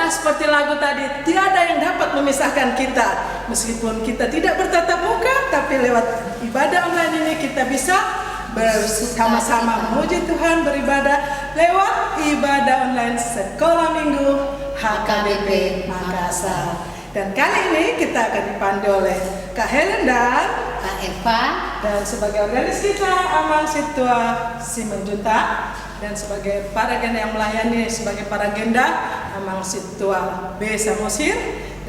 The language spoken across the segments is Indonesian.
Dan seperti lagu tadi, tiada yang dapat memisahkan kita. Meskipun kita tidak bertatap muka, tapi lewat ibadah online ini kita bisa bersama-sama memuji Tuhan, beribadah lewat ibadah online Sekolah Minggu HKBP Makassar. Dan kali ini kita akan dipandu oleh Kak Helen dan Kak Eva, dan sebagai organis kita Amang Situa Simenjuta, dan sebagai para agenda yang melayani sebagai para agenda Amang Situa B Samosir,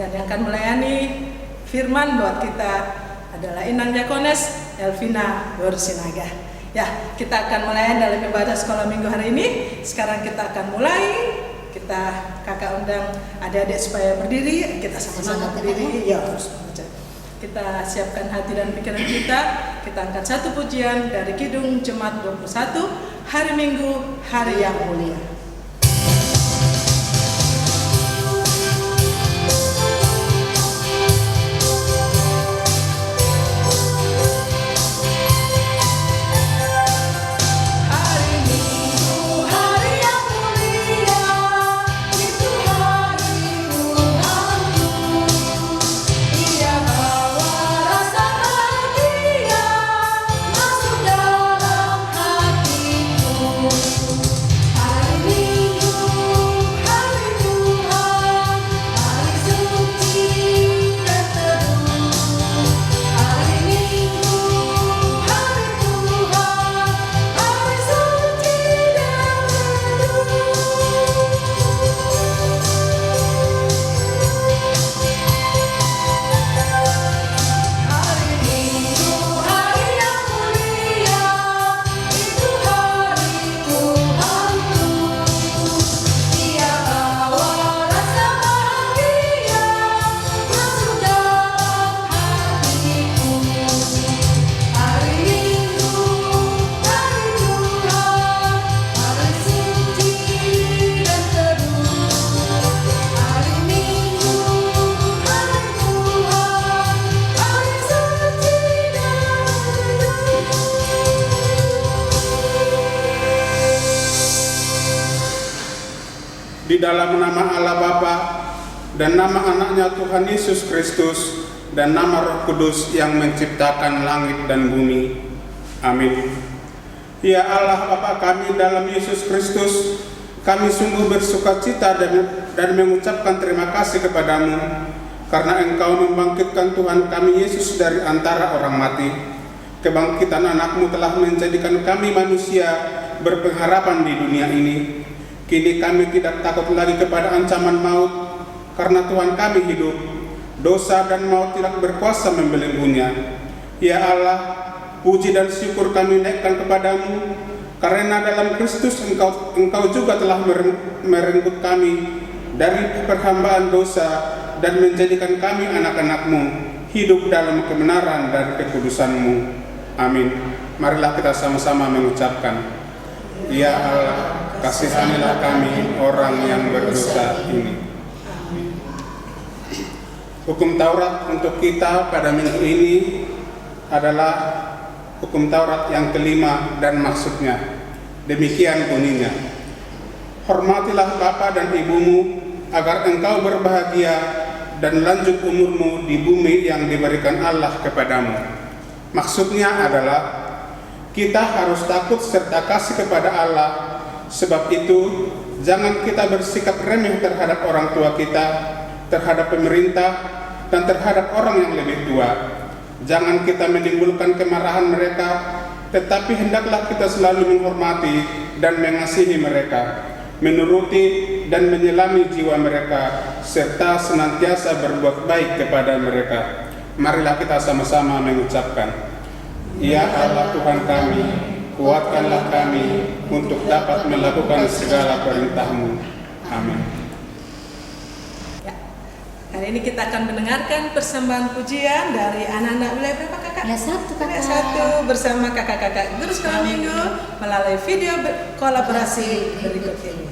dan yang akan melayani firman buat kita adalah Inang Diakones Elvina Bersinaga. Ya, kita akan melayani dalam ibadah sekolah minggu hari ini. Sekarang kita akan mulai. Kita kakak undang adik-adik supaya berdiri. Kita sama-sama berdiri. Ya, kita siapkan hati dan pikiran kita. Kita angkat satu pujian dari Kidung Jemaat 21, Hari Minggu, Hari yang Mulia. Di dalam nama Allah Bapa dan nama anaknya Tuhan Yesus Kristus dan nama Roh Kudus yang menciptakan langit dan bumi. Amin. Ya Allah Bapa kami dalam Yesus Kristus, kami sungguh bersukacita dan mengucapkan terima kasih kepadamu karena Engkau membangkitkan Tuhan kami Yesus dari antara orang mati. Kebangkitan anakmu telah menjadikan kami manusia berpengharapan di dunia ini. Kini kami tidak takut lagi kepada ancaman maut, karena Tuhan kami hidup. Dosa dan maut tidak berkuasa membelenggunya. Ya Allah, puji dan syukur kami naikkan kepadamu, karena dalam Kristus Engkau juga telah merenggut kami dari perhambaan dosa dan menjadikan kami anak-anakmu, hidup dalam kebenaran dan kekudusan-Mu. Amin. Marilah kita sama-sama mengucapkan, Ya Allah, kasihanilah kami orang yang berdosa ini. Hukum Taurat untuk kita pada minggu ini adalah hukum Taurat yang kelima dan maksudnya. Demikian bunyinya. Hormatilah bapa dan ibumu agar engkau berbahagia dan lanjut umurmu di bumi yang diberikan Allah kepadamu. Maksudnya adalah kita harus takut serta kasih kepada Allah. Sebab itu, jangan kita bersikap remeh terhadap orang tua kita, terhadap pemerintah, dan terhadap orang yang lebih tua. Jangan kita menimbulkan kemarahan mereka, tetapi hendaklah kita selalu menghormati dan mengasihi mereka, menuruti dan menyelami jiwa mereka, serta senantiasa berbuat baik kepada mereka. Marilah kita sama-sama mengucapkan, Ya Allah Tuhan kami, kuatkanlah kami untuk dapat melakukan segala perintah-Mu. Amin. Ya. Hari ini kita akan mendengarkan persembahan pujian dari anak-anak wilayah berapa kakak? Ya satu kakak. Ya satu bersama kakak-kakak Guru Sekolah Minggu melalui video kolaborasi berikut ini.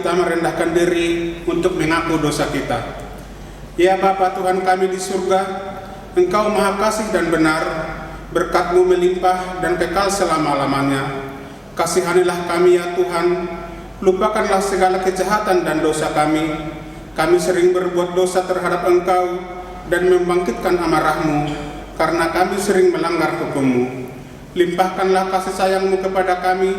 kita merendahkan diri untuk mengaku dosa kita. Ya Bapa Tuhan kami di surga, Engkau Maha Kasih dan benar, berkat-Mu melimpah dan kekal selama-lamanya. Kasihanilah kami ya Tuhan, lupakanlah segala kejahatan dan dosa kami. Kami sering berbuat dosa terhadap Engkau dan membangkitkan amarah-Mu, karena kami sering melanggar hukum-Mu. Limpahkanlah kasih sayang-Mu kepada kami,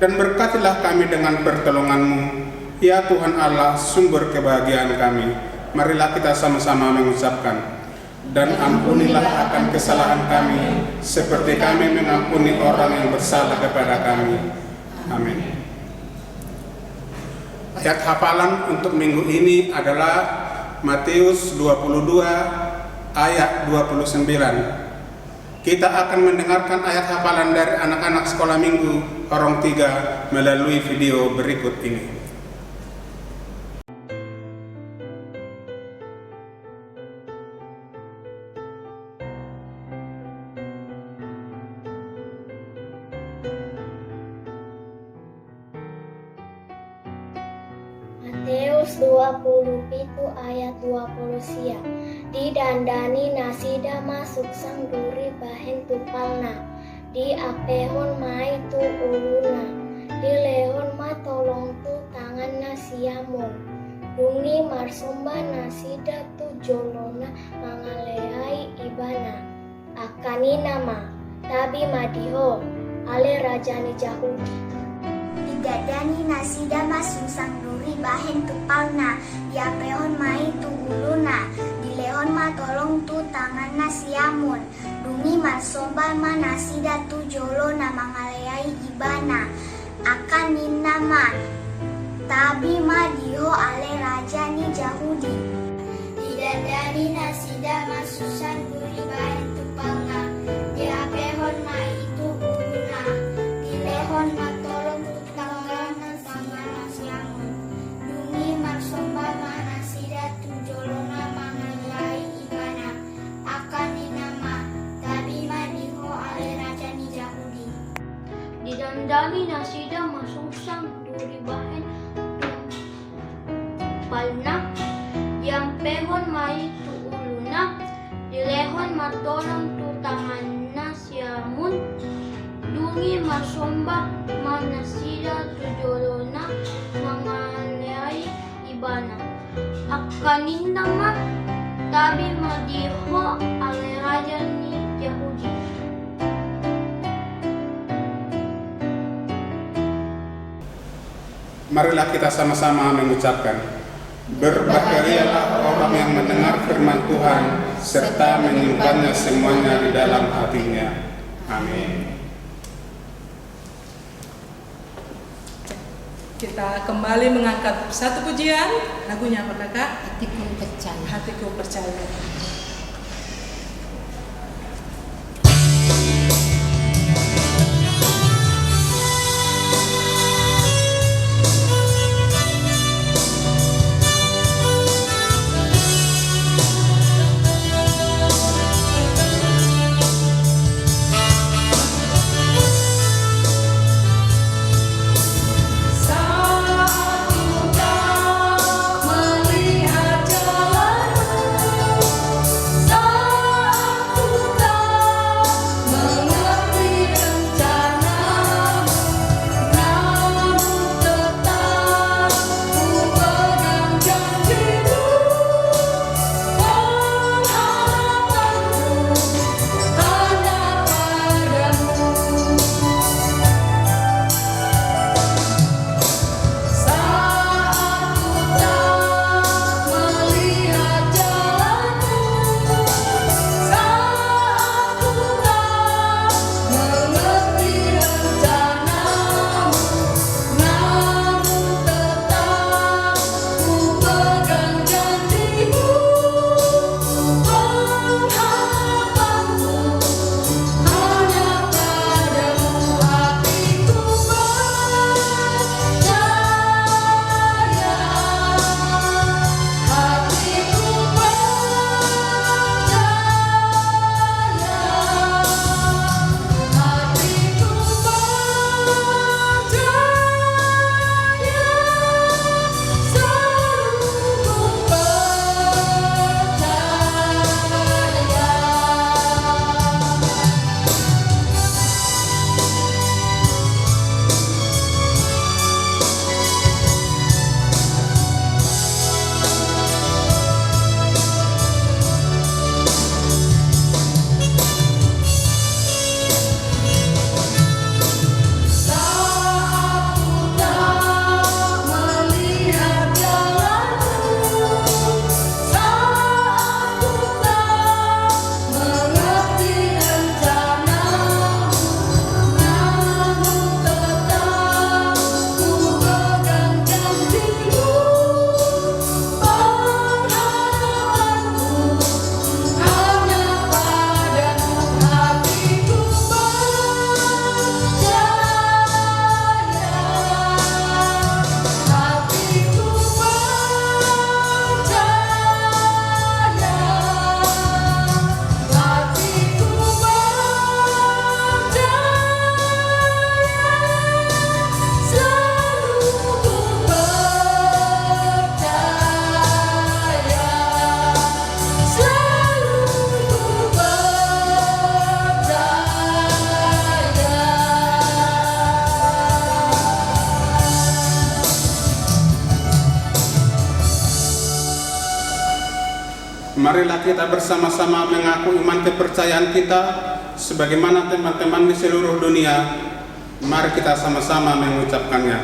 dan berkatilah kami dengan pertolongan-Mu. Ya Tuhan Allah, sumber kebahagiaan kami. Marilah kita sama-sama mengucapkan, dan ampunilah akan kesalahan kami, seperti kami mengampuni orang yang bersalah kepada kami. Amin. Ayat hafalan untuk minggu ini adalah Matius 22 ayat 29. Kita akan mendengarkan ayat hafalan dari anak-anak sekolah minggu Horong 3 melalui video berikut ini. Matius 20 itu ayat 20 sia. Didandani nasida masuk sang duri bahen tupalna. Di apehon mai tu uluna. Di lehon ma tolong tu tangan nasiamon. Dungi marsomba nasida tu jolona mangalehai ibana. Akani nama tabi madiho ale rajani Yahudi. Didadani nasida masuk sang duri bahen tupalna, diapehon mai tu uluna, dilehon ma tolong tu tangan nasiamun, dungi marsomba ma nasida tu jolona mangaleai ibana, akan nama tabi ma diho ale raja ni Yahudi. Didadani nasida masuk sang duri bahen tupalna, diapehon mai tu uluna, dilehon ma tolong tu tangan nasiamun, dungi marsomba ma nasida tu jolona mangalai ibana, akan nama tabi ma diho ale raja ni Yahudi. Didandani nasida masuk sang duri bahen tupalna, yang pehon mai tu uluna, dilehon matolong tu tangan nasiamun, dungi marsomba manasida tu jolona mangalai ibana, akanin nama tabi madiho ale raja ni Yahudi. Marilah kita sama-sama mengucapkan, berbahagialah orang yang mendengar firman Tuhan serta menyimpannya semuanya di dalam hatinya. Amin. Kita kembali mengangkat satu pujian. Lagunya apa kakak? Hatiku percaya. Hatiku percaya. Saat ku tak melihat jalanmu, Marilah kita bersama-sama mengaku iman kepercayaan kita sebagaimana teman-teman di seluruh dunia. Mari kita sama-sama mengucapkannya.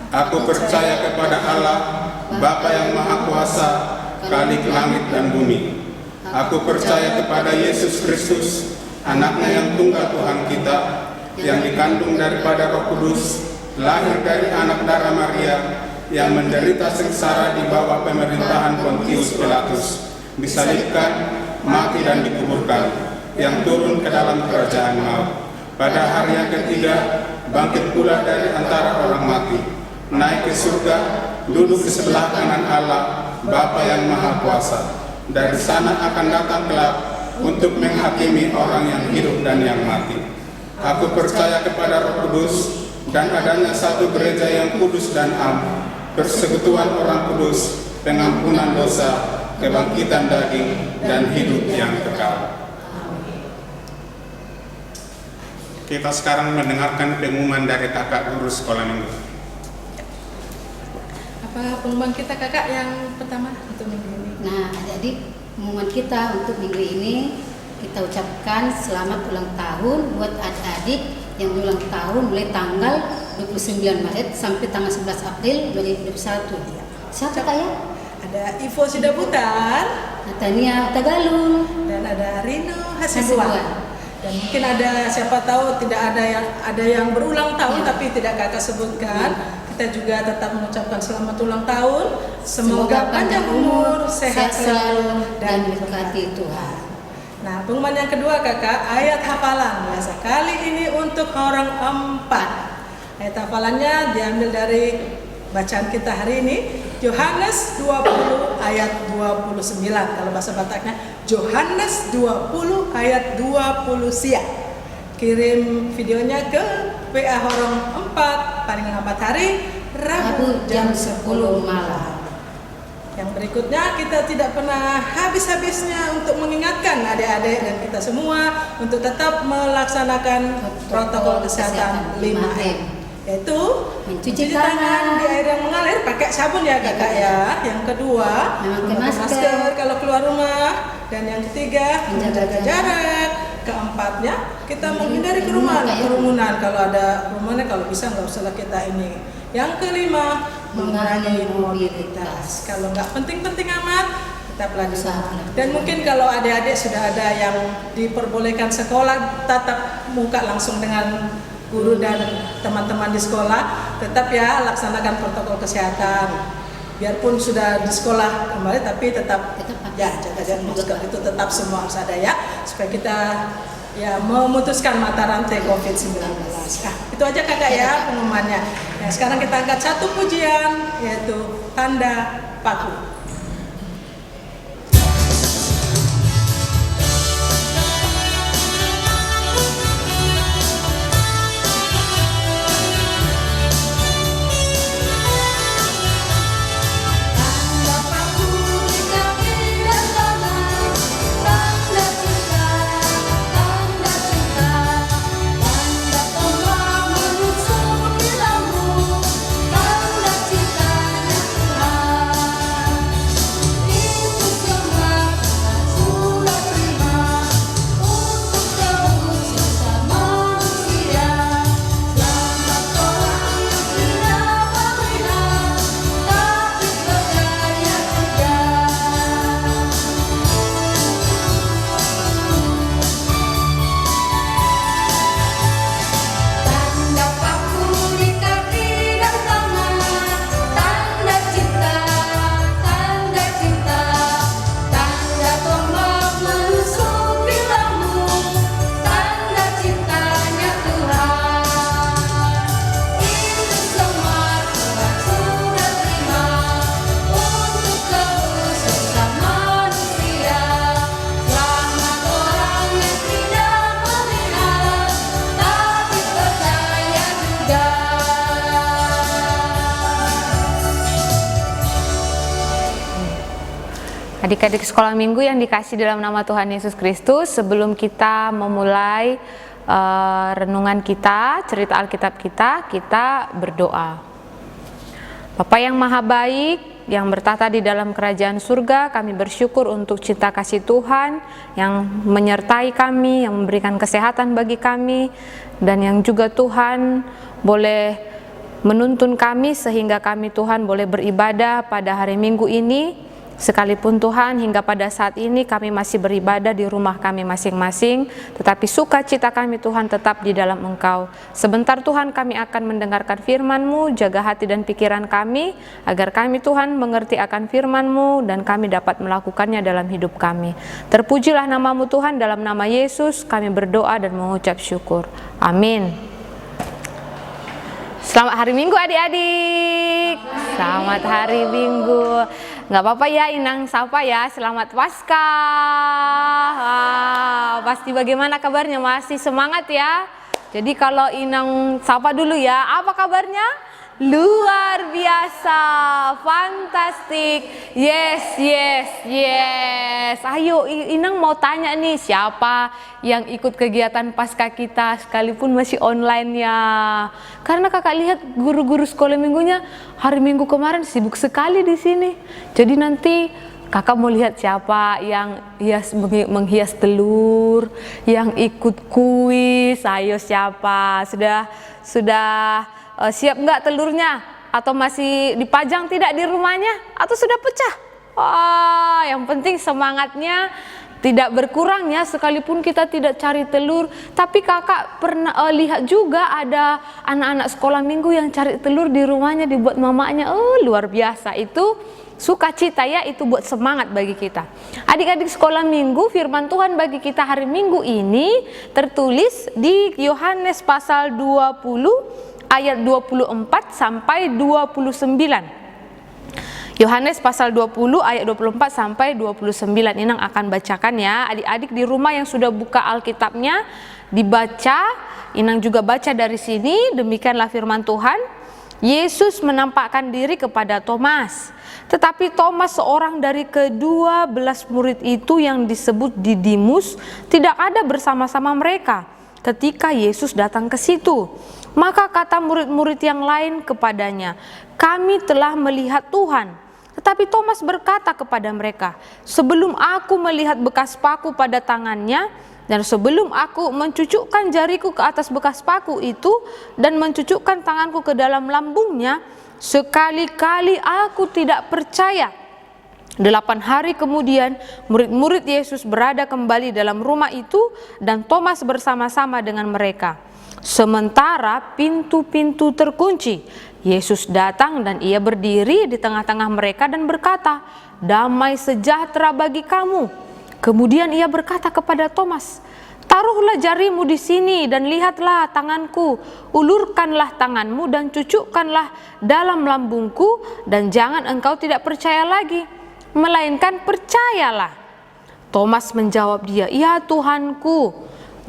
Aku percaya kepada Allah, Bapa yang Maha Kuasa, Khalik langit dan bumi. Aku percaya kepada Yesus Kristus, Anaknya yang tunggal Tuhan kita, yang dikandung daripada Roh Kudus, lahir dari anak darah Maria, yang menderita sengsara di bawah pemerintahan Pontius Pilatus, disalibkan, mati dan dikuburkan, yang turun ke dalam kerajaan maut. Pada hari yang ketiga, bangkit pula dari antara orang mati, naik ke surga, duduk di sebelah kanan Allah, Bapa yang Maha Kuasa. Dari sana akan datang kelak untuk menghakimi orang yang hidup dan yang mati. Aku percaya kepada Roh Kudus dan adanya satu gereja yang kudus dan am, persekutuan orang kudus, pengampunan dosa, kebangkitan daging, dan hidup yang kekal. Kita sekarang mendengarkan pengumuman dari kakak guru sekolah minggu. Apa pengumuman kita kakak yang pertama untuk minggu ini? Nah, jadi pengumuman kita untuk minggu ini, kita ucapkan selamat ulang tahun buat adik-adik yang ulang tahun mulai tanggal 29 Maret sampai tanggal 11 April 2021. Siapa kak ya? Ada Ivo Sidabutan, Natania Tagalung, dan ada Rino Hasibuan. Dan mungkin ada siapa tahu tidak ada yang berulang tahun Ya. tapi tidak kakak sebutkan. Kita juga tetap mengucapkan selamat ulang tahun. Semoga panjang umur, sehat selalu dan diberkati Tuhan. Nah, pengumuman yang kedua kakak, ayat hafalan. Ya, sekali ini untuk orang 4. Ayat hafalannya diambil dari bacaan kita hari ini, Yohanes 20 ayat 29. Kalau bahasa Bataknya, Yohanes 20 ayat 20 siang. Kirim videonya ke PA Horong 4 paling lambat hari Rabu jam 10 malam. Yang berikutnya, kita tidak pernah habis-habisnya untuk mengingatkan adik-adik dan kita semua untuk tetap melaksanakan protokol kesehatan 5M, yaitu mencuci tangan di air yang mengalir pakai sabun ya kakak ya. Yang kedua, memakai memakai masker kalau keluar rumah. Dan yang ketiga, menjaga jarak. Keempatnya, kita menghindari kerumunan. Kalau ada kerumunan, kalau bisa nggak usah kita ini. Yang kelima, mengurangi mobilitas. Kalau nggak penting-penting amat, kita pelajari. Dan mungkin kalau adik-adik sudah ada yang diperbolehkan sekolah tatap muka langsung dengan guru dan teman-teman di sekolah, tetap ya laksanakan protokol kesehatan. Biarpun sudah di sekolah kembali, tapi tetap ya jaga jarak, masker itu tetap semua harus ada ya, supaya kita ya memutuskan mata rantai COVID-19. Nah, itu aja kakak ya pengumumannya. Nah, sekarang kita angkat satu pujian, yaitu Tanda Paku. Adik-adik sekolah minggu yang dikasih dalam nama Tuhan Yesus Kristus, sebelum kita memulai renungan kita, cerita Alkitab kita berdoa. Bapa yang Maha Baik, yang bertata di dalam kerajaan surga, kami bersyukur untuk cinta kasih Tuhan yang menyertai kami, yang memberikan kesehatan bagi kami, dan yang juga Tuhan boleh menuntun kami sehingga kami Tuhan boleh beribadah pada hari Minggu ini. Sekalipun Tuhan hingga pada saat ini kami masih beribadah di rumah kami masing-masing, tetapi sukacita kami Tuhan tetap di dalam Engkau. Sebentar Tuhan kami akan mendengarkan firman-Mu, jaga hati dan pikiran kami, agar kami Tuhan mengerti akan firman-Mu dan kami dapat melakukannya dalam hidup kami. Terpujilah nama-Mu Tuhan, dalam nama Yesus kami berdoa dan mengucap syukur. Amin. Selamat hari Minggu adik-adik. Selamat hari Minggu. Nggak apa-apa ya Inang sapa ya, selamat Paskah. Pasti bagaimana kabarnya, masih semangat ya? Jadi kalau Inang sapa dulu ya, apa kabarnya? Luar biasa, fantastik, yes. Ayo Inang mau tanya nih, siapa yang ikut kegiatan Paskah kita sekalipun masih online ya? Karena kakak lihat guru-guru sekolah minggunya hari Minggu kemarin sibuk sekali di sini. Jadi nanti kakak mau lihat siapa yang menghias telur, yang ikut kuis. Ayo siapa? Sudah siap nggak telurnya? Atau masih dipajang tidak di rumahnya? Atau sudah pecah? Yang penting semangatnya tidak berkurang ya, sekalipun kita tidak cari telur. Tapi kakak pernah lihat juga ada anak-anak sekolah minggu yang cari telur di rumahnya dibuat mamanya. Luar biasa, itu sukacita ya, itu buat semangat bagi kita. Adik-adik sekolah minggu, firman Tuhan bagi kita hari Minggu ini tertulis di Yohanes pasal 20 ayat 24 sampai 29. Yohanes pasal 20 ayat 24 sampai 29. Inang akan bacakan ya. Adik-adik di rumah yang sudah buka Alkitabnya dibaca, Inang juga baca dari sini. Demikianlah firman Tuhan. Yesus menampakkan diri kepada Thomas. Tetapi Thomas, seorang dari ke-12 murid itu yang disebut Didimus, tidak ada bersama-sama mereka ketika Yesus datang ke situ. Maka kata murid-murid yang lain kepadanya, "Kami telah melihat Tuhan." Tetapi Thomas berkata kepada mereka, "Sebelum aku melihat bekas paku pada tangannya, dan sebelum aku mencucukkan jariku ke atas bekas paku itu, dan mencucukkan tanganku ke dalam lambungnya, sekali-kali aku tidak percaya." 8 hari kemudian, murid-murid Yesus berada kembali dalam rumah itu, dan Thomas bersama-sama dengan mereka. Sementara pintu-pintu terkunci, Yesus datang dan ia berdiri di tengah-tengah mereka dan berkata, "Damai sejahtera bagi kamu." Kemudian ia berkata kepada Thomas, "Taruhlah jarimu di sini dan lihatlah tanganku, ulurkanlah tanganmu dan cucukkanlah dalam lambungku, dan jangan engkau tidak percaya lagi, melainkan percayalah." Thomas menjawab dia, "Ya Tuhanku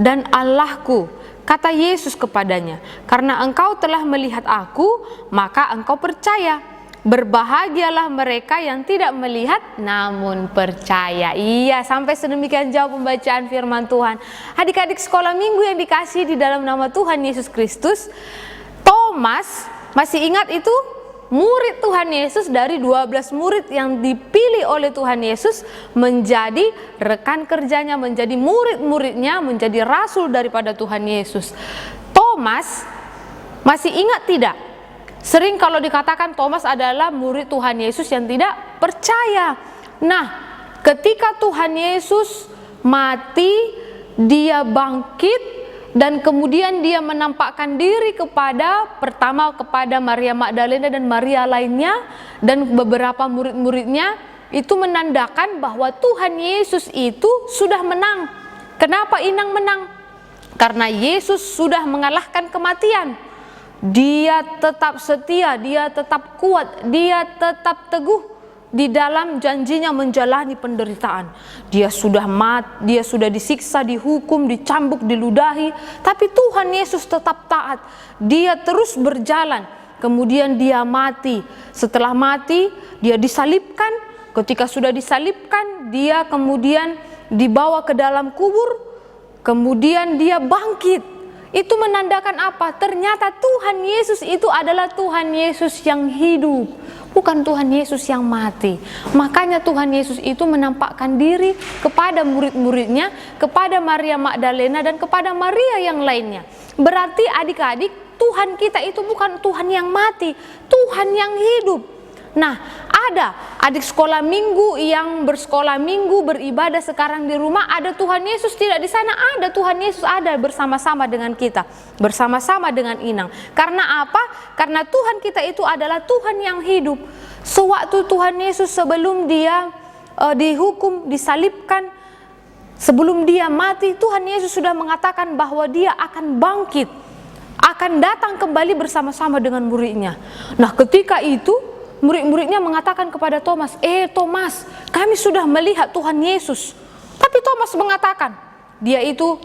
dan Allahku." Kata Yesus kepadanya, "Karena engkau telah melihat aku, maka engkau percaya. Berbahagialah mereka yang tidak melihat namun percaya." Iya, sampai sedemikian jauh pembacaan firman Tuhan. Adik-adik sekolah minggu yang dikasihi di dalam nama Tuhan Yesus Kristus, Thomas, masih ingat itu? Murid Tuhan Yesus, dari 12 murid yang dipilih oleh Tuhan Yesus menjadi rekan kerjanya, menjadi murid-muridnya, menjadi rasul daripada Tuhan Yesus. Thomas, masih ingat tidak? Sering kalau dikatakan Thomas adalah murid Tuhan Yesus yang tidak percaya. Nah, ketika Tuhan Yesus mati, dia bangkit, dan kemudian dia menampakkan diri pertama kepada Maria Magdalena dan Maria lainnya dan beberapa murid-muridnya. Itu menandakan bahwa Tuhan Yesus itu sudah menang. Kenapa Inang menang? Karena Yesus sudah mengalahkan kematian. Dia tetap setia, dia tetap kuat, dia tetap teguh di dalam janjinya menjalani penderitaan. Dia sudah disiksa, dihukum, dicambuk, diludahi, tapi Tuhan Yesus tetap taat. Dia terus berjalan. Kemudian dia mati. Setelah mati, dia disalibkan. Ketika sudah disalibkan, dia kemudian dibawa ke dalam kubur. Kemudian dia bangkit. Itu menandakan apa? Ternyata Tuhan Yesus itu adalah Tuhan Yesus yang hidup, bukan Tuhan Yesus yang mati. Makanya Tuhan Yesus itu menampakkan diri kepada murid-muridnya, kepada Maria Magdalena dan kepada Maria yang lainnya. Berarti adik-adik, Tuhan kita itu bukan Tuhan yang mati, Tuhan yang hidup. Nah, ada adik sekolah minggu yang bersekolah minggu, beribadah sekarang di rumah, ada Tuhan Yesus tidak di sana? Ada, Tuhan Yesus ada bersama-sama dengan kita, bersama-sama dengan Inang. Karena apa? Karena Tuhan kita itu adalah Tuhan yang hidup. Sewaktu Tuhan Yesus sebelum dia dihukum, disalibkan, sebelum dia mati, Tuhan Yesus sudah mengatakan bahwa dia akan bangkit, akan datang kembali bersama-sama dengan muridnya. Nah, ketika itu murid-muridnya mengatakan kepada Thomas, Thomas, kami sudah melihat Tuhan Yesus. Tapi Thomas mengatakan, dia itu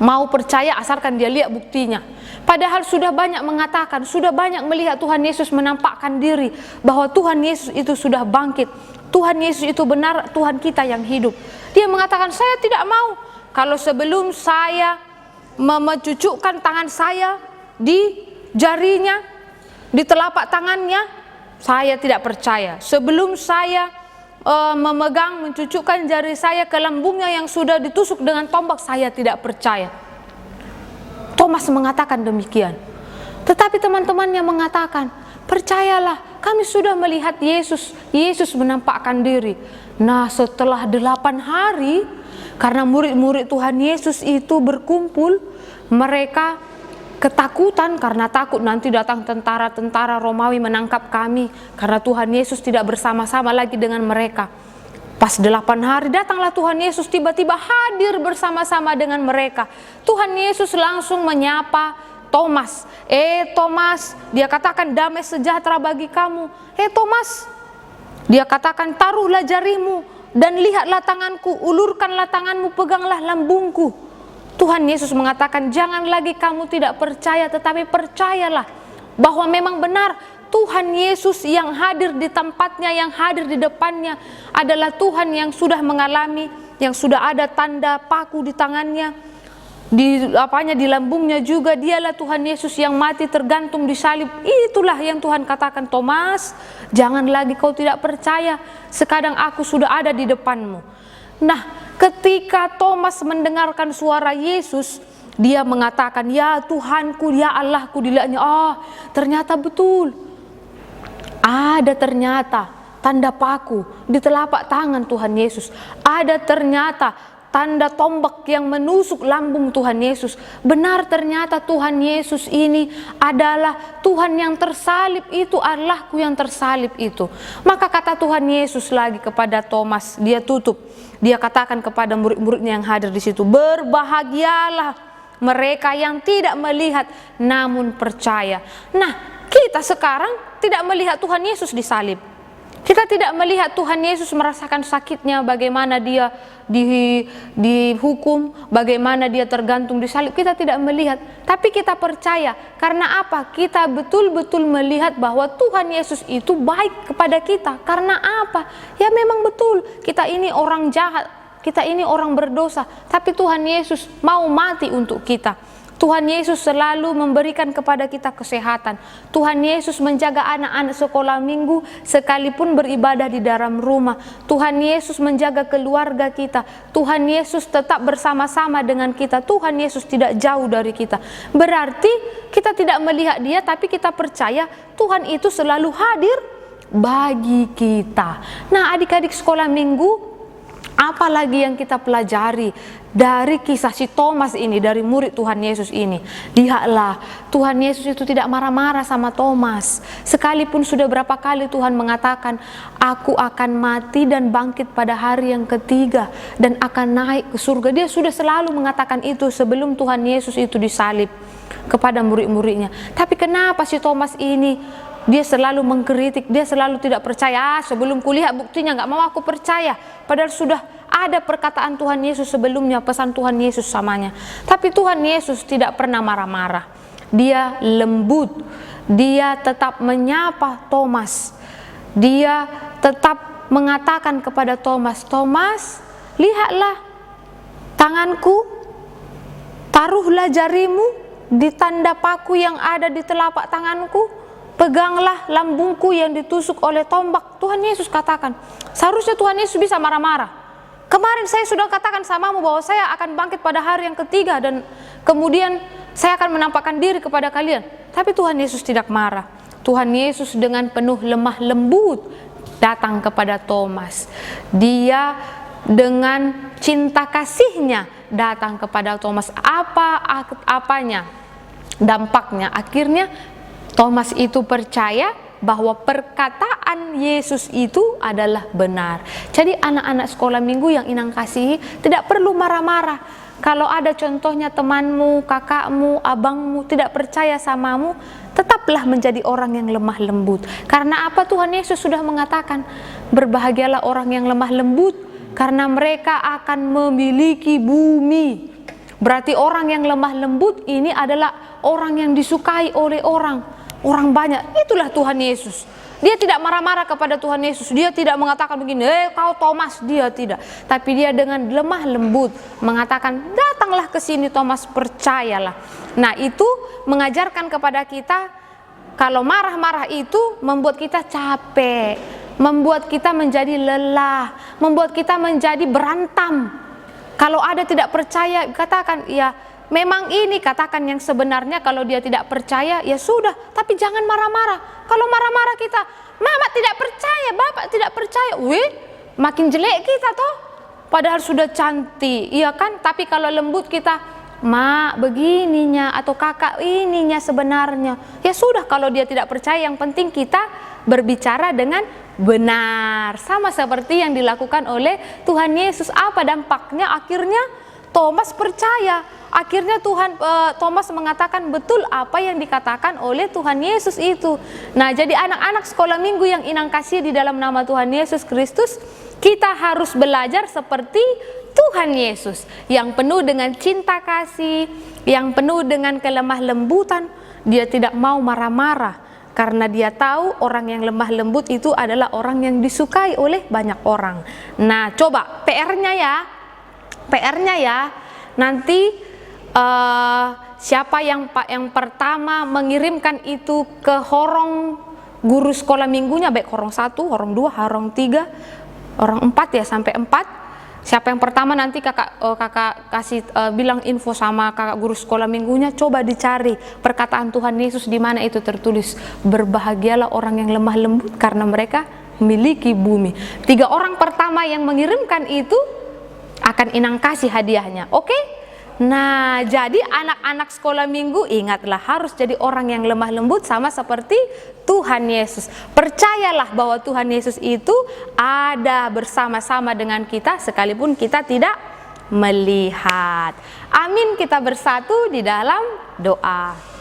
mau percaya asalkan dia lihat buktinya. Padahal sudah banyak mengatakan, sudah banyak melihat Tuhan Yesus menampakkan diri bahwa Tuhan Yesus itu sudah bangkit. Tuhan Yesus itu benar Tuhan kita yang hidup. Dia mengatakan, saya tidak mau kalau sebelum saya mencucukkan tangan saya di jarinya, di telapak tangannya, saya tidak percaya. Sebelum saya mencucukkan jari saya ke lambungnya yang sudah ditusuk dengan tombak, saya tidak percaya. Thomas mengatakan demikian. Tetapi teman-temannya mengatakan, percayalah, kami sudah melihat Yesus. Yesus menampakkan diri. Nah, setelah 8 hari, karena murid-murid Tuhan Yesus itu berkumpul, mereka ketakutan karena takut nanti datang tentara-tentara Romawi menangkap kami, karena Tuhan Yesus tidak bersama-sama lagi dengan mereka. Pas 8 hari datanglah Tuhan Yesus, tiba-tiba hadir bersama-sama dengan mereka. Tuhan Yesus langsung menyapa Thomas. Thomas, dia katakan damai sejahtera bagi kamu. Thomas, dia katakan taruhlah jarimu dan lihatlah tanganku, ulurkanlah tanganmu, peganglah lambungku. Tuhan Yesus mengatakan, jangan lagi kamu tidak percaya, tetapi percayalah bahwa memang benar Tuhan Yesus yang hadir di tempatnya, yang hadir di depannya adalah Tuhan yang sudah mengalami, yang sudah ada tanda paku di tangannya, di lambungnya juga. Dialah Tuhan Yesus yang mati tergantung di salib. Itulah yang Tuhan katakan, Thomas, jangan lagi kau tidak percaya, sekarang aku sudah ada di depanmu. Nah, ketika Thomas mendengarkan suara Yesus, dia mengatakan, ya Tuhanku, ya Allahku, dilihatnya, ternyata betul. Ada ternyata tanda paku di telapak tangan Tuhan Yesus. Ada ternyata tanda tombak yang menusuk lambung Tuhan Yesus. Benar, ternyata Tuhan Yesus ini adalah Tuhan yang tersalib, itu Allahku yang tersalib itu. Maka kata Tuhan Yesus lagi kepada Thomas, dia tutup. Dia katakan kepada murid-muridnya yang hadir di situ, berbahagialah mereka yang tidak melihat namun percaya. Nah, kita sekarang tidak melihat Tuhan Yesus disalib. Kita tidak melihat Tuhan Yesus merasakan sakitnya, bagaimana dia dihukum, bagaimana dia tergantung di salib. Kita tidak melihat, tapi kita percaya. Karena apa? Kita betul-betul melihat bahwa Tuhan Yesus itu baik kepada kita. Karena apa? Ya memang betul, kita ini orang jahat, kita ini orang berdosa, tapi Tuhan Yesus mau mati untuk kita. Tuhan Yesus selalu memberikan kepada kita kesehatan. Tuhan Yesus menjaga anak-anak sekolah minggu sekalipun beribadah di dalam rumah. Tuhan Yesus menjaga keluarga kita. Tuhan Yesus tetap bersama-sama dengan kita. Tuhan Yesus tidak jauh dari kita. Berarti kita tidak melihat dia, tapi kita percaya Tuhan itu selalu hadir bagi kita. Nah, adik-adik sekolah minggu, apalagi yang kita pelajari dari kisah si Thomas ini, dari murid Tuhan Yesus ini? Lihatlah, Tuhan Yesus itu tidak marah-marah sama Thomas. Sekalipun sudah berapa kali Tuhan mengatakan, aku akan mati dan bangkit pada hari yang ketiga dan akan naik ke surga. Dia sudah selalu mengatakan itu sebelum Tuhan Yesus itu disalib kepada murid-muridnya. Tapi kenapa si Thomas ini dia selalu mengkritik, dia selalu tidak percaya. Sebelum kulihat buktinya nggak mau aku percaya. Padahal sudah ada perkataan Tuhan Yesus sebelumnya, pesan Tuhan Yesus samanya. Tapi Tuhan Yesus tidak pernah marah-marah. Dia lembut, dia tetap menyapa Thomas. Dia tetap mengatakan kepada Thomas, Thomas, lihatlah tanganku, taruhlah jarimu di tanda paku yang ada di telapak tanganku, peganglah lambungku yang ditusuk oleh tombak. Tuhan Yesus katakan. Seharusnya Tuhan Yesus bisa marah-marah. Kemarin saya sudah katakan samamu bahwa saya akan bangkit pada hari yang ketiga dan kemudian saya akan menampakkan diri kepada kalian. Tapi Tuhan Yesus tidak marah. Tuhan Yesus dengan penuh lemah lembut datang kepada Thomas. Dia dengan cinta kasihnya datang kepada Thomas. Apanya? Dampaknya akhirnya Thomas itu percaya bahwa perkataan Yesus itu adalah benar. Jadi anak-anak sekolah minggu yang Inang kasihi, tidak perlu marah-marah. Kalau ada contohnya temanmu, kakakmu, abangmu tidak percaya samamu, tetaplah menjadi orang yang lemah lembut. Karena apa? Tuhan Yesus sudah mengatakan, berbahagialah orang yang lemah lembut, karena mereka akan memiliki bumi. Berarti orang yang lemah lembut ini adalah orang yang disukai oleh orang banyak. Itulah Tuhan Yesus. Dia tidak marah-marah kepada Tuhan Yesus. Dia tidak mengatakan begini, kau Thomas. Dia tidak. Tapi dia dengan lemah lembut mengatakan, datanglah ke sini Thomas, percayalah. Nah, itu mengajarkan kepada kita, kalau marah-marah itu membuat kita capek, membuat kita menjadi lelah, membuat kita menjadi berantam. Kalau ada tidak percaya, katakan, ya memang ini, katakan yang sebenarnya. Kalau dia tidak percaya, ya sudah, tapi jangan marah-marah. Kalau marah-marah kita, mama tidak percaya, bapak tidak percaya, makin jelek kita toh, padahal sudah cantik, iya kan? Tapi kalau lembut kita, mak begininya, atau kakak ininya sebenarnya, ya sudah. Kalau dia tidak percaya, yang penting kita berbicara dengan benar, sama seperti yang dilakukan oleh Tuhan Yesus. Apa dampaknya? Akhirnya Thomas percaya. Akhirnya Thomas mengatakan betul apa yang dikatakan oleh Tuhan Yesus itu. Nah, jadi anak-anak sekolah minggu yang Inang kasih di dalam nama Tuhan Yesus Kristus, kita harus belajar seperti Tuhan Yesus yang penuh dengan cinta kasih, yang penuh dengan kelemah lembutan. Dia tidak mau marah-marah karena dia tahu orang yang lemah lembut itu adalah orang yang disukai oleh banyak orang. Nah, coba PR-nya ya, nanti siapa yang pertama mengirimkan itu ke horong guru sekolah minggunya, baik horong 1, horong 2, horong 3, horong 4 ya, sampai 4. Siapa yang pertama nanti kakak kasih bilang info sama kakak guru sekolah minggunya, coba dicari perkataan Tuhan Yesus di mana itu tertulis, berbahagialah orang yang lemah lembut karena mereka memiliki bumi. 3 orang pertama yang mengirimkan itu akan Inang kasih hadiahnya, oke? Nah, jadi anak-anak sekolah minggu, ingatlah harus jadi orang yang lemah lembut sama seperti Tuhan Yesus. Percayalah bahwa Tuhan Yesus itu ada bersama-sama dengan kita sekalipun kita tidak melihat. Amin, kita bersatu di dalam doa.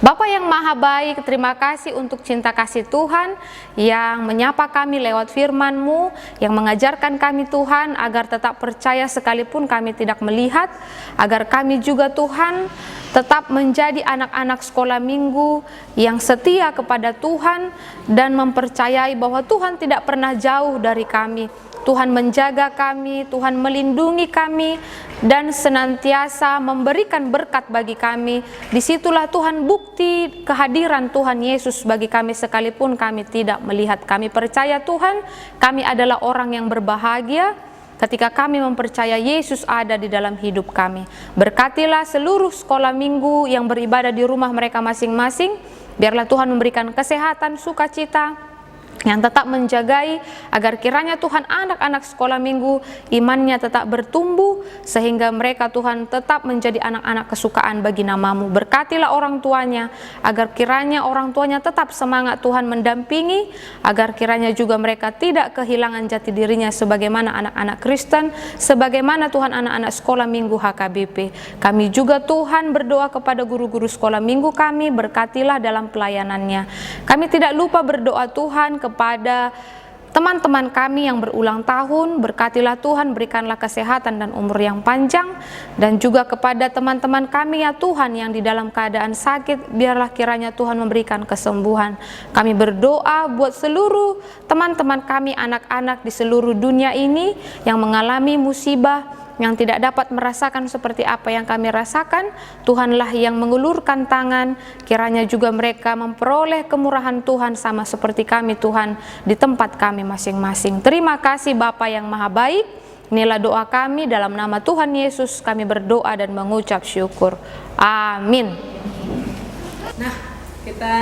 Bapa yang maha baik, terima kasih untuk cinta kasih Tuhan yang menyapa kami lewat firman-Mu, yang mengajarkan kami Tuhan agar tetap percaya sekalipun kami tidak melihat, agar kami juga Tuhan tetap menjadi anak-anak sekolah minggu yang setia kepada Tuhan dan mempercayai bahwa Tuhan tidak pernah jauh dari kami. Tuhan menjaga kami, Tuhan melindungi kami, dan senantiasa memberikan berkat bagi kami. Disitulah Tuhan bukti kehadiran Tuhan Yesus bagi kami sekalipun kami tidak melihat. Kami percaya Tuhan, kami adalah orang yang berbahagia ketika kami mempercaya Yesus ada di dalam hidup kami. Berkatilah seluruh sekolah minggu yang beribadah di rumah mereka masing-masing. Biarlah Tuhan memberikan kesehatan, sukacita, yang tetap menjagai agar kiranya Tuhan anak-anak sekolah minggu imannya tetap bertumbuh sehingga mereka Tuhan tetap menjadi anak-anak kesukaan bagi nama-Mu. Berkatilah orang tuanya agar kiranya orang tuanya tetap semangat Tuhan mendampingi, agar kiranya juga mereka tidak kehilangan jati dirinya sebagaimana anak-anak Kristen, sebagaimana Tuhan anak-anak sekolah minggu HKBP. Kami juga Tuhan berdoa kepada guru-guru sekolah minggu kami, berkatilah dalam pelayanannya. Kami tidak lupa berdoa Tuhan kepada teman-teman kami yang berulang tahun, berkatilah Tuhan, berikanlah kesehatan dan umur yang panjang, dan juga kepada teman-teman kami ya Tuhan yang di dalam keadaan sakit, biarlah kiranya Tuhan memberikan kesembuhan. Kami berdoa buat seluruh teman-teman kami, anak-anak di seluruh dunia ini yang mengalami musibah, yang tidak dapat merasakan seperti apa yang kami rasakan, Tuhanlah yang mengulurkan tangan, kiranya juga mereka memperoleh kemurahan Tuhan sama seperti kami Tuhan di tempat kami masing-masing. Terima kasih Bapa yang Maha Baik. Inilah doa kami dalam nama Tuhan Yesus, kami berdoa dan mengucap syukur. Amin. Nah, kita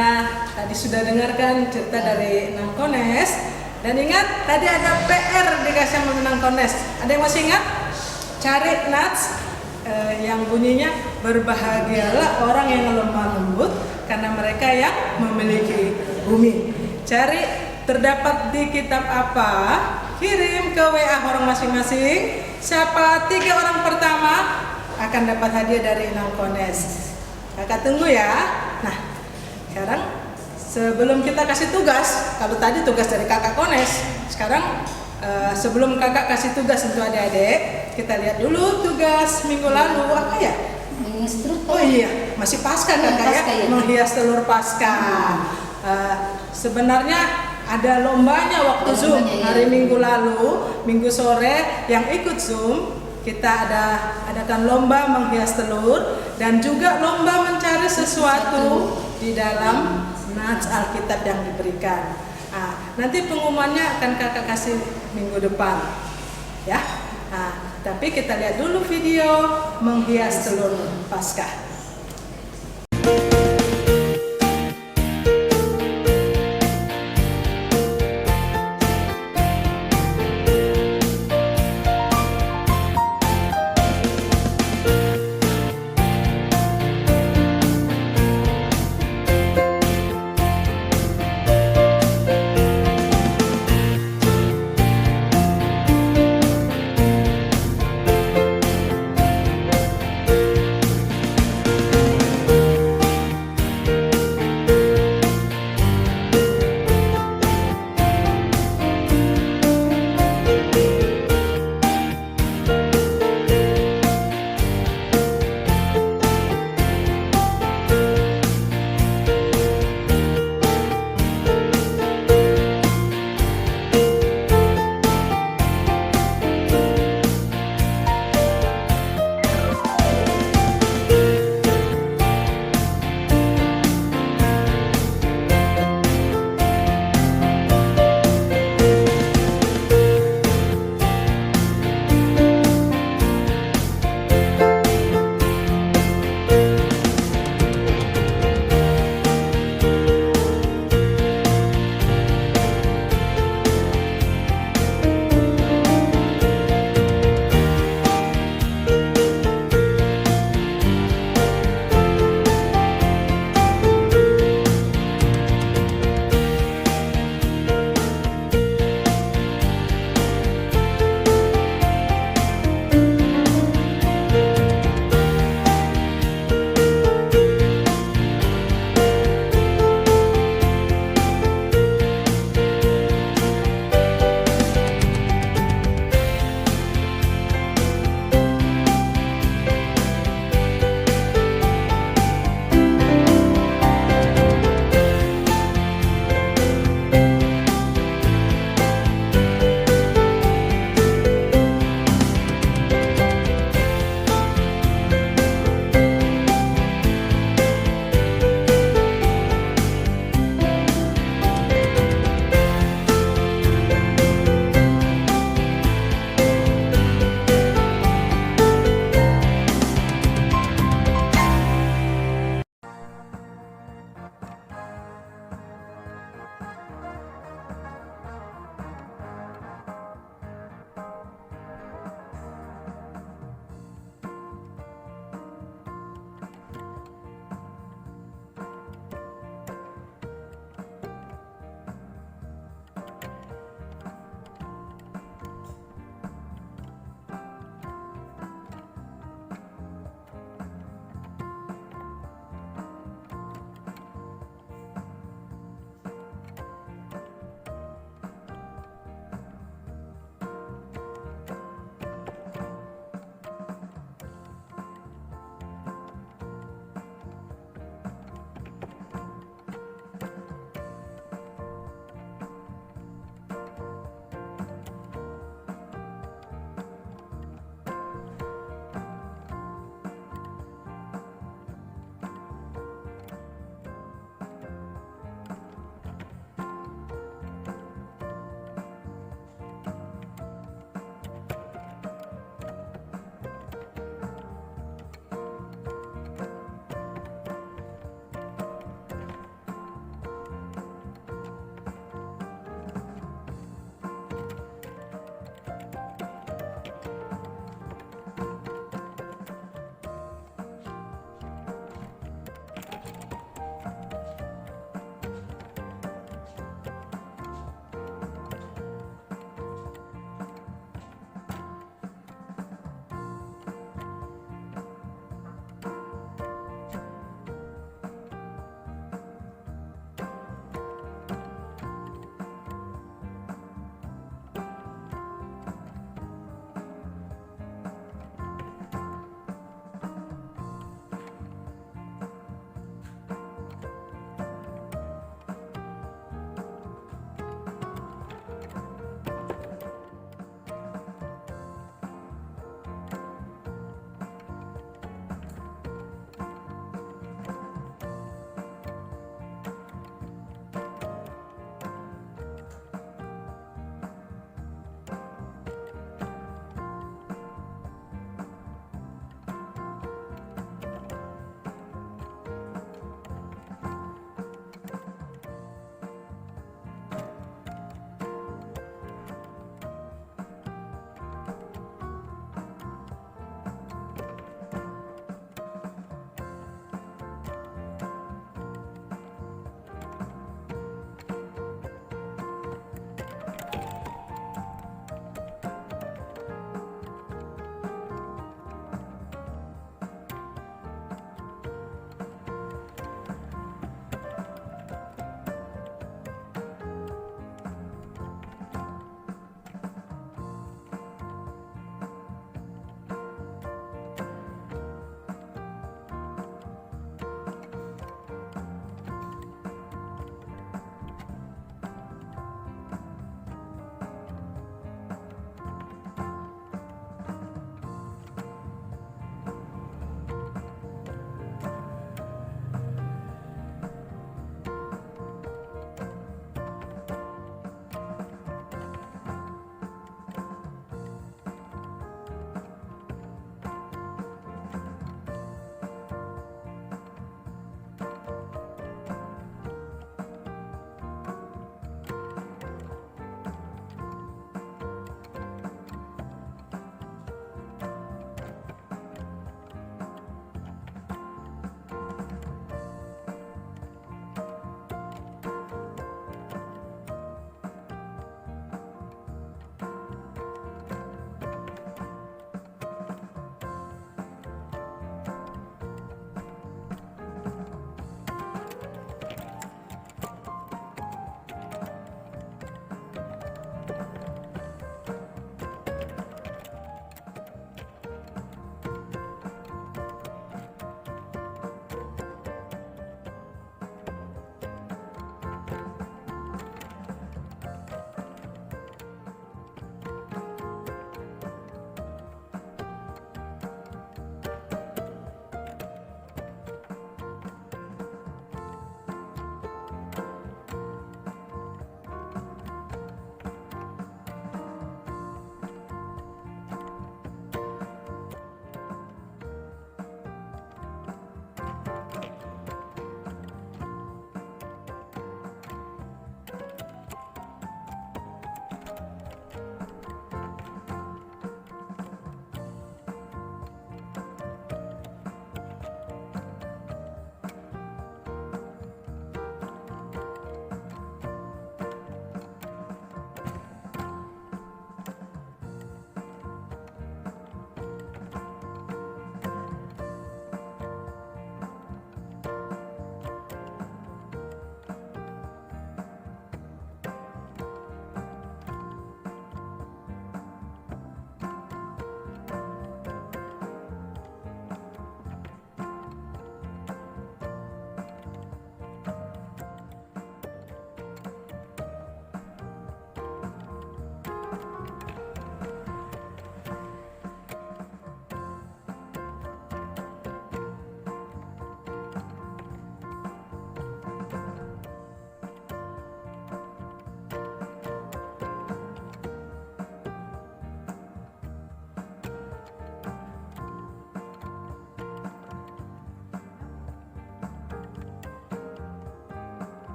tadi sudah dengarkan cerita dari Nangkones. Dan ingat, tadi ada PR dikasih sama Nangkones. Ada yang masih ingat? Cari nats yang bunyinya, berbahagialah orang yang lemah lembut karena mereka yang memiliki bumi. Cari terdapat di kitab apa? Kirim ke WA orang masing-masing. Siapa 3 orang pertama akan dapat hadiah dari Nangkones. Kakak tunggu ya. Nah, sekarang sebelum kita kasih tugas, kalau tadi tugas dari kakak Kones, sekarang sebelum kakak kasih tugas untuk adik-adik, kita lihat dulu tugas minggu lalu apa ya? Oh iya, masih pasca kakak ya, Pasca, ya. menghias telur pasca. Sebenarnya ada lombanya waktu Ada Zoom lombanya, ya. hari minggu lalu, minggu sore yang ikut Zoom. Kita adakan lomba menghias telur dan juga lomba mencari sesuatu di dalam nats Alkitab yang diberikan. Nanti pengumumannya akan kakak kasih minggu depan, ya. Tapi kita lihat dulu video menghias telur Paskah.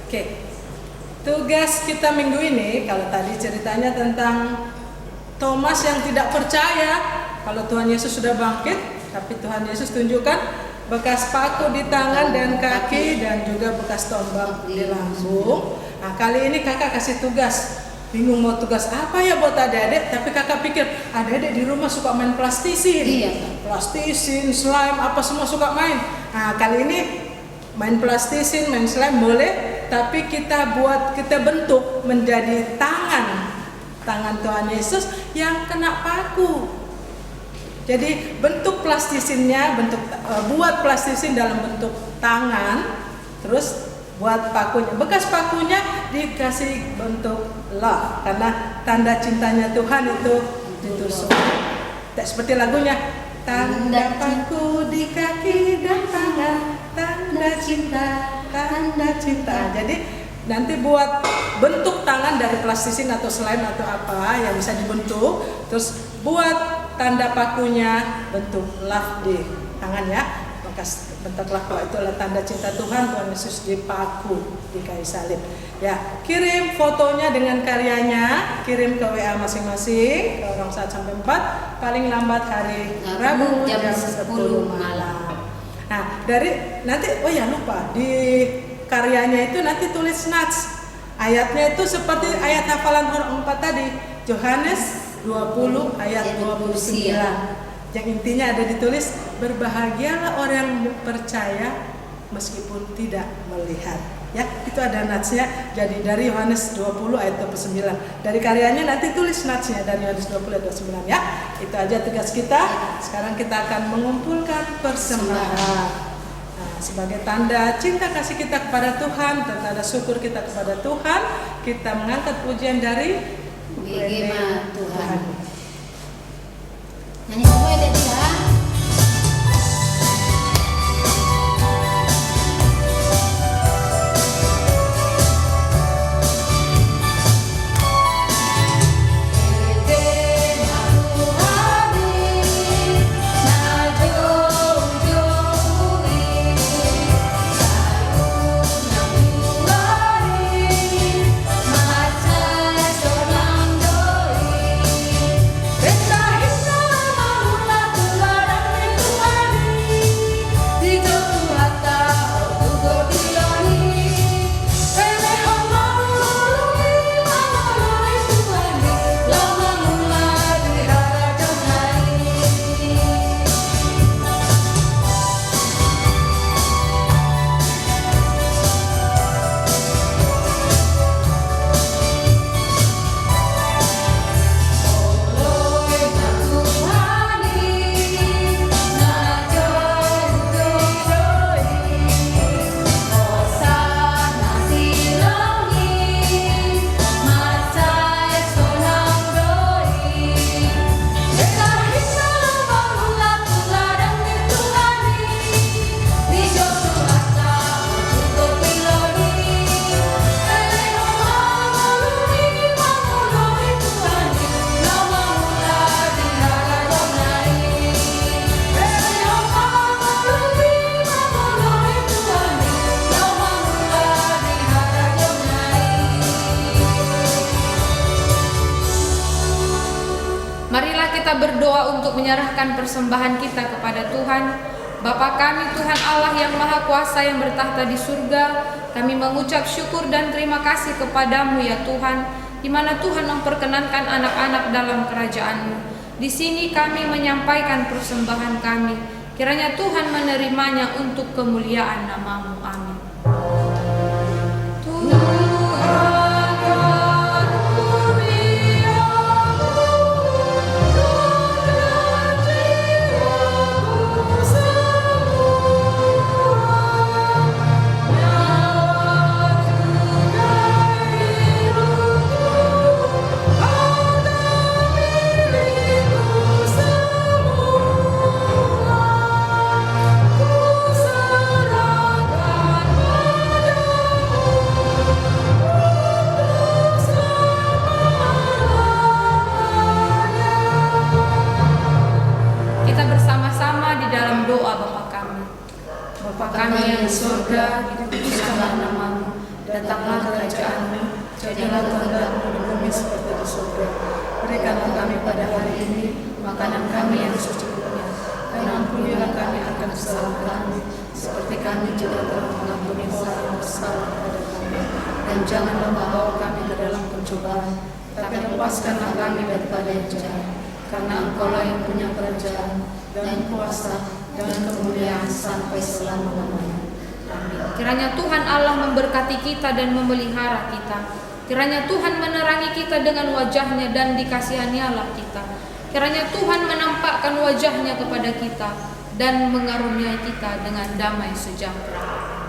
Oke. Tugas kita minggu ini, kalau tadi ceritanya tentang Thomas yang tidak percaya kalau Tuhan Yesus sudah bangkit, tapi Tuhan Yesus tunjukkan bekas paku di tangan dan kaki dan juga bekas tombak di lambung. Nah, kali ini kakak kasih tugas. Bingung mau tugas apa ya buat adik-adik, tapi kakak pikir adik-adik di rumah suka main plastisin. Iya. Plastisin, slime, apa semua suka main. Nah, kali ini main plastisin, main slime boleh, tapi kita bentuk menjadi tangan Tuhan Yesus yang kena paku. Jadi bentuk plastisinnya, buat plastisin dalam bentuk tangan, terus buat pakunya, bekas pakunya dikasih bentuk love, karena tanda cintanya Tuhan itu ditusuk. Seperti lagunya, tanda paku di kaki dan tangan, tanda cinta, tanda cinta. Jadi nanti buat bentuk tangan dari plastisin atau slime atau apa yang bisa dibentuk, terus buat tanda pakunya bentuk love di tangan ya, bekas bentuk love itu adalah tanda cinta Tuhan Yesus dipaku di kayu salib. Ya, kirim fotonya dengan karyanya, kirim ke WA masing-masing ke 01 sampai 4, paling lambat hari Rabu jam 10 malam. Nah, dari nanti lupa di karyanya itu nanti tulis nats. Ayatnya itu seperti ayat hafalan orang 4 tadi, Yohanes 20 ayat 29. Yang intinya ada ditulis, berbahagialah orang yang percaya meskipun tidak melihat. Ya, itu ada natsnya. Jadi dari Yohanes 20 ayat 29. Dari karyanya nanti tulis natsnya dari Yohanes 20 ayat 29 ya. Itu aja tugas kita. Sekarang kita akan mengumpulkan persembahan. Nah, sebagai tanda cinta kasih kita kepada Tuhan dan tanda syukur kita kepada Tuhan, kita mengangkat pujian dari Bagaimana Tuhan. Nyanyi semua ya Dek ya. kita berdoa untuk menyerahkan persembahan kita kepada Tuhan. Bapa kami Tuhan Allah yang Maha Kuasa yang bertahta di surga, kami mengucap syukur dan terima kasih kepadamu ya Tuhan, di mana Tuhan memperkenankan anak-anak dalam kerajaan-Mu. Di sini kami menyampaikan persembahan kami, kiranya Tuhan menerimanya untuk kemuliaan nama-Mu. Amin. Bapa kami yang di surga, dikuduskanlah nama-Mu, Datanglah kerajaan-Mu, jadilah kehendak-Mu di bumi seperti di surga. Berikanlah kami pada hari ini makanan kami yang secukupnya, dan ampunilah kami akan kesalahan kami, seperti kami juga telah mengampuni orang yang bersalah pada kami. Dan janganlah membawa kami ke dalam pencobaan, tapi lepaskanlah kami daripada yang jahat. Karena Engkau-lah yang punya kerajaan, dan kuasa, dan kemuliaan sampai selama-lamanya. Amin. Kiranya Tuhan Allah memberkati kita dan memelihara kita. Kiranya Tuhan menerangi kita dengan wajah-Nya dan dikasihanialah kita. Kiranya Tuhan menampakkan wajah-Nya kepada kita dan mengaruniai kita dengan damai sejahtera.